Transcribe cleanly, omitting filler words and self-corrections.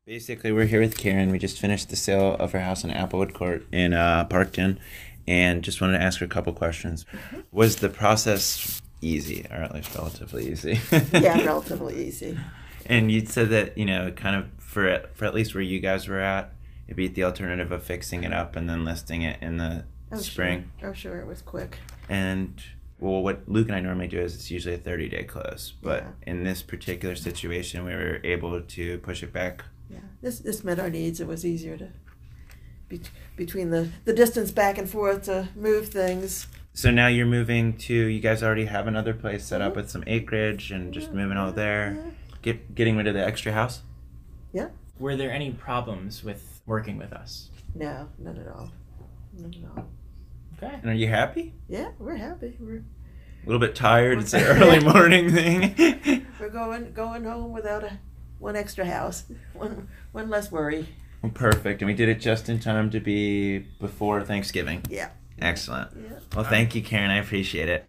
Basically, we're here with Karen. We just finished the sale of her house in Applewood Court in Parkton, and just wanted to ask her a couple questions. Was the process easy, or at least relatively easy? Yeah, relatively easy. And you said that, kind of for at least where you guys were at, it'd be the alternative of fixing it up and then listing it in the spring. Sure. Oh, sure, it was quick. And well, what Luke and I normally do is it's usually a 30-day close, but Yeah. in this particular situation, we were able to push it back. Yeah, this met our needs. It was easier to between the distance back and forth to move things. So now you're moving to, you guys already have another place set up with some acreage and just moving all there, getting rid of the extra house? Yeah. Were there any problems with working with us? No, none at all. None at all. Okay. And are you happy? Yeah, we're happy. A little bit tired. It's an early morning thing. We're going home without one extra house, one less worry. Well, perfect. And we did it just in time to be before Thanksgiving. Yeah. Excellent. Yeah. Well, thank you, Karen. I appreciate it.